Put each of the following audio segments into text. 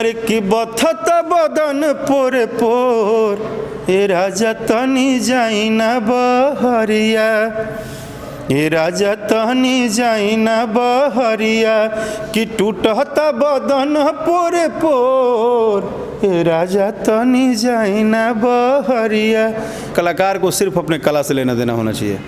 अरे कि बथत बदन पोर पोर, ए राजा तनी जाई ना बहरिया, ए राजा तनी जाई ना बहरिया, कि टूटत बदन पोर पोर, ए राजा तनी जाई ना बहरिया। कलाकार को सिर्फ अपने कला से लेना देना होना चाहिए,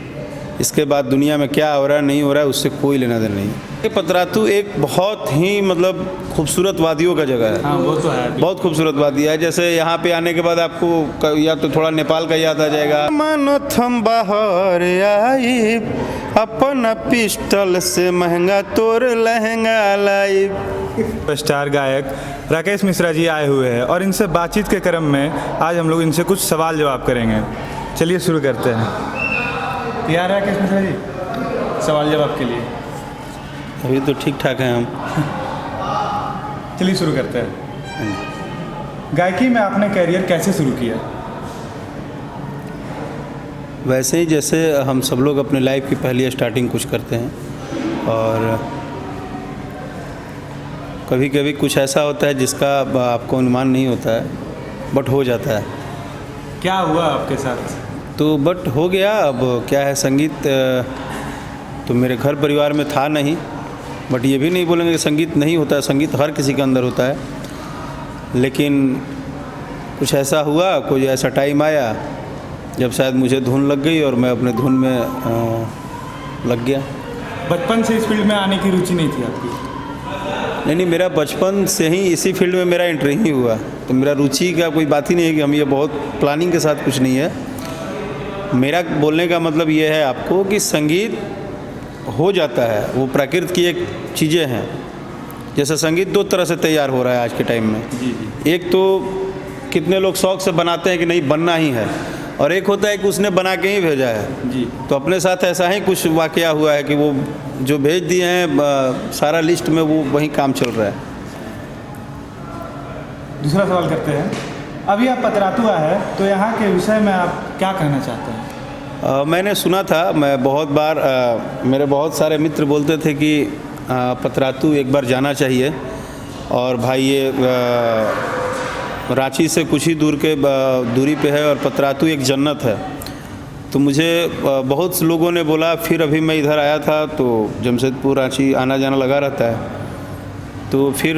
इसके बाद दुनिया में क्या हो रहा है नहीं हो रहा है उससे कोई लेना देना नहीं है। ये पतरातू एक बहुत ही मतलब खूबसूरत वादियों का जगह है। हाँ, वो तो है, बहुत खूबसूरत वादी है। जैसे यहाँ पे आने के बाद आपको या तो थोड़ा नेपाल का याद आ जाएगा। मानो थम बाहर आई अपन पिस्टल से महंगा तोर लहंगा लाई। स्टार गायक राकेश मिश्रा जी आए हुए हैं और इनसे बातचीत के क्रम में आज हम लोग इनसे कुछ सवाल जवाब करेंगे। चलिए शुरू करते हैं। तैयार है राकेश मिश्रा जी सवाल जवाब के लिए? अभी तो ठीक ठाक हैं हम। चलिए शुरू करते हैं। गायकी में आपने करियर कैसे शुरू किया? वैसे ही जैसे हम सब लोग अपने लाइफ की पहली स्टार्टिंग कुछ करते हैं, और कभी कभी कुछ ऐसा होता है जिसका आपको अनुमान नहीं होता है, बट हो जाता है। क्या हुआ आपके साथ? तो बट हो गया। अब क्या है, संगीत तो मेरे घर परिवार में था नहीं, बट ये भी नहीं बोलेंगे कि संगीत नहीं होता है, संगीत हर किसी के अंदर होता है। लेकिन कुछ ऐसा हुआ, कोई ऐसा टाइम आया जब शायद मुझे धुन लग गई और मैं अपने धुन में लग गया। बचपन से इस फील्ड में आने की रुचि नहीं थी आपकी? नहीं, मेरा बचपन से ही इसी फील्ड में मेरा एंट्री ही हुआ, तो मेरा रुचि का कोई बात ही नहीं है कि हम ये बहुत प्लानिंग के साथ कुछ नहीं है। मेरा बोलने का मतलब ये है आपको कि संगीत हो जाता है, वो प्रकृति की एक चीज़ें हैं। जैसे संगीत दो तरह से तैयार हो रहा है आज के टाइम में। जी। एक तो कितने लोग शौक से बनाते हैं कि नहीं बनना ही है, और एक होता है कि उसने बना के ही भेजा है। जी। तो अपने साथ ऐसा ही कुछ वाकया हुआ है कि वो जो भेज दिए हैं सारा लिस्ट में वो वही काम चल रहा है। दूसरा सवाल करते हैं। अभी आप पतरातू आए हैं तो यहाँ के विषय में आप क्या कहना चाहते हैं? मैंने सुना था, मैं बहुत बार मेरे बहुत सारे मित्र बोलते थे कि पतरातू एक बार जाना चाहिए, और भाई ये रांची से कुछ ही दूरी पे है और पतरातू एक जन्नत है। तो मुझे बहुत लोगों ने बोला, फिर अभी मैं इधर आया था तो जमशेदपुर रांची आना जाना लगा रहता है, तो फिर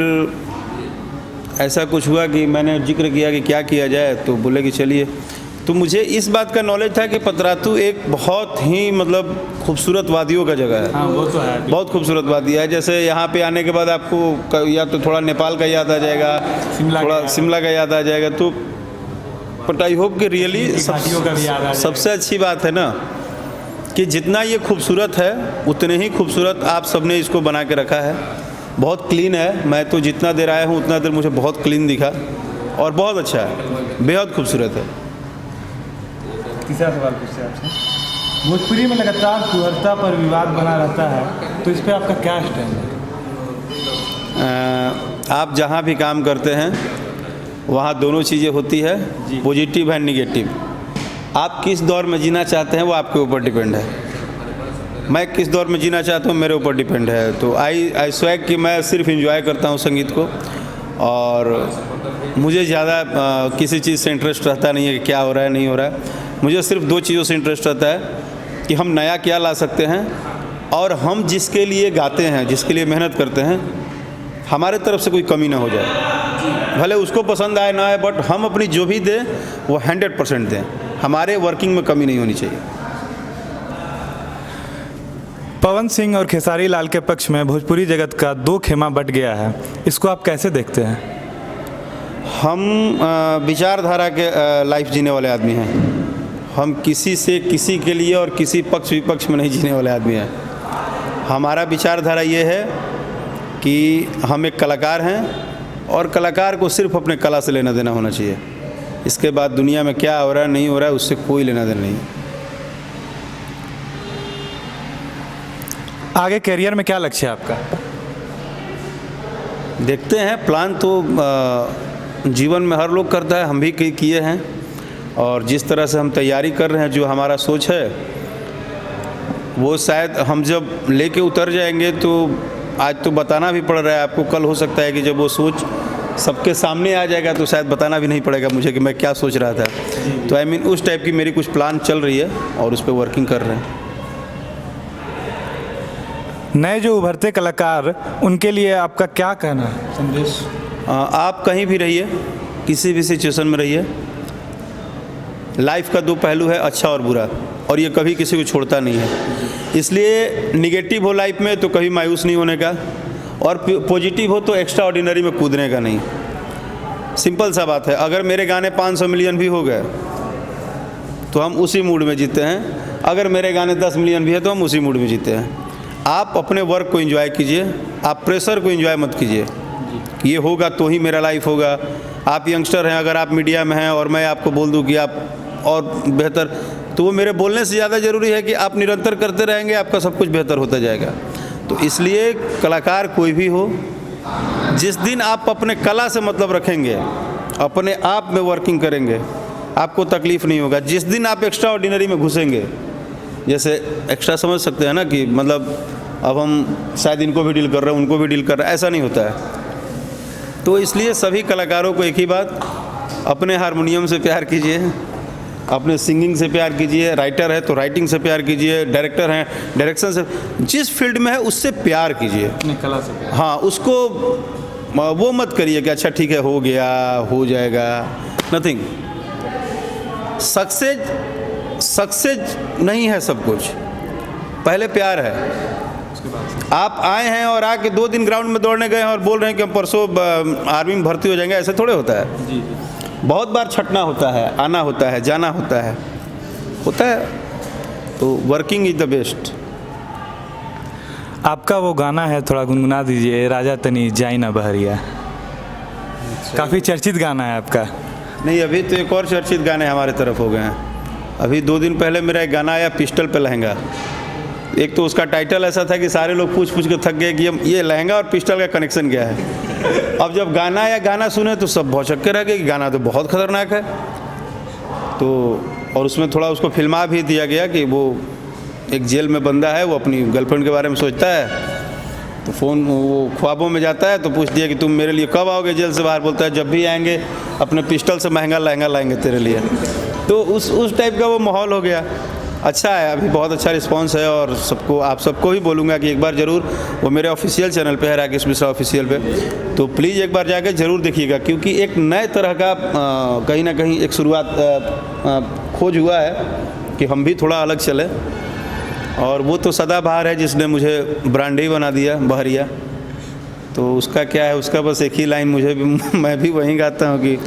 ऐसा कुछ हुआ कि मैंने जिक्र किया कि क्या किया जाए, तो बोले कि चलिए। तो मुझे इस बात का नॉलेज था कि पतरातू एक बहुत ही मतलब खूबसूरत वादियों का जगह है। हाँ, वो तो है, बहुत खूबसूरत वादी है। जैसे यहाँ पे आने के बाद आपको या तो थोड़ा नेपाल का याद आ जाएगा, थोड़ा शिमला का याद आ जाएगा। तो बट आई होप कि रियली सबसे अच्छी बात है ना कि जितना ये खूबसूरत है उतने ही खूबसूरत आप सबने इसको बना के रखा है। बहुत क्लीन है। मैं तो जितना देर आया हूँ उतना देर मुझे बहुत क्लीन दिखा और बहुत अच्छा है, बेहद खूबसूरत है। तीसरा सवाल पूछते हैं आपसे। भोजपुरी में लगातार कुहरता पर विवाद बना रहता है, तो इस पर आपका क्या स्टैंड है? आप जहाँ भी काम करते हैं वहाँ दोनों चीज़ें होती है, पॉजिटिव एंड निगेटिव। आप किस दौर में जीना चाहते हैं वो आपके ऊपर डिपेंड है। मैं किस दौर में जीना चाहता हूँ मेरे ऊपर डिपेंड है। तो आई स्वैग कि मैं सिर्फ एंजॉय करता हूँ संगीत को, और मुझे ज़्यादा किसी चीज़ से इंटरेस्ट रहता नहीं है कि क्या हो रहा है नहीं हो रहा है। मुझे सिर्फ दो चीज़ों से इंटरेस्ट रहता है कि हम नया क्या ला सकते हैं, और हम जिसके लिए गाते हैं, जिसके लिए मेहनत करते हैं, हमारे तरफ से कोई कमी ना हो जाए। भले उसको पसंद आए ना आए, बट हम अपनी जो भी दें वो 100% दें। हमारे वर्किंग में कमी नहीं होनी चाहिए। पवन सिंह और खेसारी लाल के पक्ष में भोजपुरी जगत का दो खेमा बट गया है, इसको आप कैसे देखते हैं? हम विचारधारा के लाइफ जीने वाले आदमी हैं। हम किसी से किसी के लिए और किसी पक्ष विपक्ष में नहीं जीने वाले आदमी हैं। हमारा विचारधारा ये है कि हम एक कलाकार हैं, और कलाकार को सिर्फ अपने कला से लेना देना होना चाहिए। इसके बाद दुनिया में क्या हो रहा है नहीं हो रहा है उससे कोई लेना देना नहीं है। आगे करियर में क्या लक्ष्य है आपका? देखते हैं, प्लान तो जीवन में हर लोग करता है, हम भी किए हैं, और जिस तरह से हम तैयारी कर रहे हैं, जो हमारा सोच है वो शायद हम जब लेके उतर जाएंगे तो आज तो बताना भी पड़ रहा है आपको, कल हो सकता है कि जब वो सोच सबके सामने आ जाएगा तो शायद बताना भी नहीं पड़ेगा मुझे कि मैं क्या सोच रहा था। तो आई मीन उस टाइप की मेरी कुछ प्लान चल रही है और उस पर वर्किंग कर रहे हैं। नए जो उभरते कलाकार, उनके लिए आपका क्या कहना है संदेश? आप कहीं भी रहिए, किसी भी सिचुएशन में रहिए, लाइफ का दो पहलू है, अच्छा और बुरा, और ये कभी किसी को छोड़ता नहीं है। इसलिए निगेटिव हो लाइफ में तो कभी मायूस नहीं होने का, और पॉजिटिव हो तो एक्स्ट्रा ऑर्डिनरी में कूदने का नहीं। सिंपल सा बात है। अगर मेरे गाने 500 मिलियन भी हो गए तो हम उसी मूड में जीते हैं, अगर मेरे गाने 10 मिलियन भी है तो हम उसी मूड में जीते हैं। आप अपने वर्क को एंजॉय कीजिए, आप प्रेशर को एंजॉय मत कीजिए। ये होगा तो ही मेरा लाइफ होगा। आप यंगस्टर हैं, अगर आप मीडिया में हैं और मैं आपको बोल दूं कि आप और बेहतर, तो वो मेरे बोलने से ज़्यादा ज़रूरी है कि आप निरंतर करते रहेंगे, आपका सब कुछ बेहतर होता जाएगा। तो इसलिए कलाकार कोई भी हो, जिस दिन आप अपने कला से मतलब रखेंगे, अपने आप में वर्किंग करेंगे, आपको तकलीफ़ नहीं होगा। जिस दिन आप एक्स्ट्रा ऑर्डिनरी में घुसेंगे, जैसे एक्स्ट्रा समझ सकते हैं ना कि मतलब अब हम शायद इनको भी डील कर रहे हैं, उनको भी डील कर रहे हैं, ऐसा नहीं होता है। तो इसलिए सभी कलाकारों को एक ही बात, अपने हारमोनियम से प्यार कीजिए, अपने सिंगिंग से प्यार कीजिए, राइटर है तो राइटिंग से प्यार कीजिए, डायरेक्टर हैं डायरेक्शन से, जिस फील्ड में है उससे प्यार कीजिए, अपनी कला से प्यार। हाँ, उसको वो मत करिए कि अच्छा ठीक है हो गया, हो जाएगा, नथिंग। सक्सेस नहीं है सब कुछ, पहले प्यार है। आप आए हैं और आके 2 दिन ग्राउंड में दौड़ने गए हैं और बोल रहे हैं कि हम परसों आर्मी में भर्ती हो जाएंगे, ऐसे थोड़े होता है। जी। बहुत बार छटना होता है, आना होता है, जाना होता है। तो वर्किंग इज़ द बेस्ट। आपका वो गाना है, थोड़ा गुनगुना दीजिए, राजा तनी जाई ना बहरिया। काफ़ी चर्चित गाना है आपका। नहीं, अभी तो एक और चर्चित गाने हमारे तरफ हो गए हैं। अभी 2 दिन पहले मेरा एक गाना आया, पिस्टल पे लहंगा। एक तो उसका टाइटल ऐसा था कि सारे लोग पूछ के थक गए कि ये लहंगा और पिस्टल का कनेक्शन क्या है। अब जब गाना सुने तो सब भौचक्के रह गए कि गाना तो बहुत खतरनाक है। तो और उसमें थोड़ा उसको फिल्मा भी दिया गया कि वो एक जेल में बंदा है, वो अपनी गर्लफ्रेंड के बारे में सोचता है, तो फ़ोन वो ख्वाबों में जाता है, तो पूछ दिया कि तुम मेरे लिए कब आओगे जेल से बाहर। बोलता है जब भी आएंगे अपने पिस्टल से महंगा लहंगा लाएंगे तेरे लिए। तो उस टाइप का वो माहौल हो गया। अच्छा है, अभी बहुत अच्छा रिस्पांस है, और आप सबको भी बोलूँगा कि एक बार ज़रूर, वो मेरे ऑफिशियल चैनल पे है, राकेश मिश्रा ऑफिशियल पे, तो प्लीज़ एक बार जाकर ज़रूर देखिएगा, क्योंकि एक नए तरह का कहीं ना कहीं एक शुरुआत खोज हुआ है कि हम भी थोड़ा अलग चले। और वो तो सदाबहार है जिसने मुझे ब्रांड ही बना दिया, बहरिया। तो उसका क्या है, उसका बस एक ही लाइन मुझे भी मैं भी वहीं गाता हूँ कि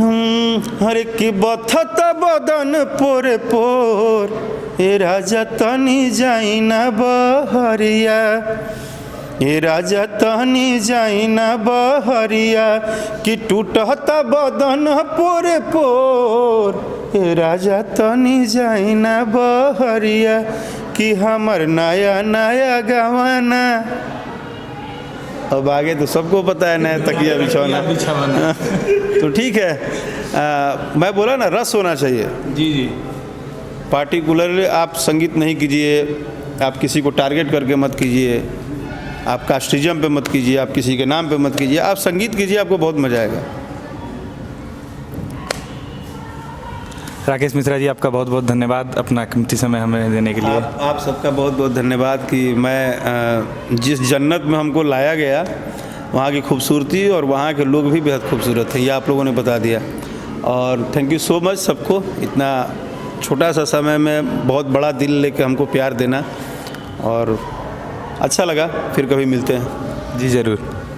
हर की बथत बदन पोर पोर, ए राजा तनी जाई ना बहरिया, ए राजा तनी जाई ना बहरिया, कि टूटत बदन पोर पोर, ए राजा तनी जाई ना बहरिया, कि हमर नया नया गवाना। अब आगे तो सबको पता है, नया तकिया बिछौना। तो ठीक है, मैं बोला ना, रस होना चाहिए। जी। पार्टिकुलर आप संगीत नहीं कीजिए, आप किसी को टारगेट करके मत कीजिए, आप कास्टिज्म पे मत कीजिए, आप किसी के नाम पे मत कीजिए, आप संगीत कीजिए, आपको बहुत मज़ा आएगा। राकेश मिश्रा जी, आपका बहुत बहुत धन्यवाद अपना कीमती समय हमें देने के लिए। आप सबका बहुत बहुत धन्यवाद कि मैं जिस जन्नत में हमको लाया गया, वहाँ की खूबसूरती और वहाँ के लोग भी बेहद खूबसूरत हैं, ये आप लोगों ने बता दिया। और थैंक यू सो मच सबको, इतना छोटा सा समय में बहुत बड़ा दिल लेके हमको प्यार देना, और अच्छा लगा। फिर कभी मिलते हैं। जी ज़रूर।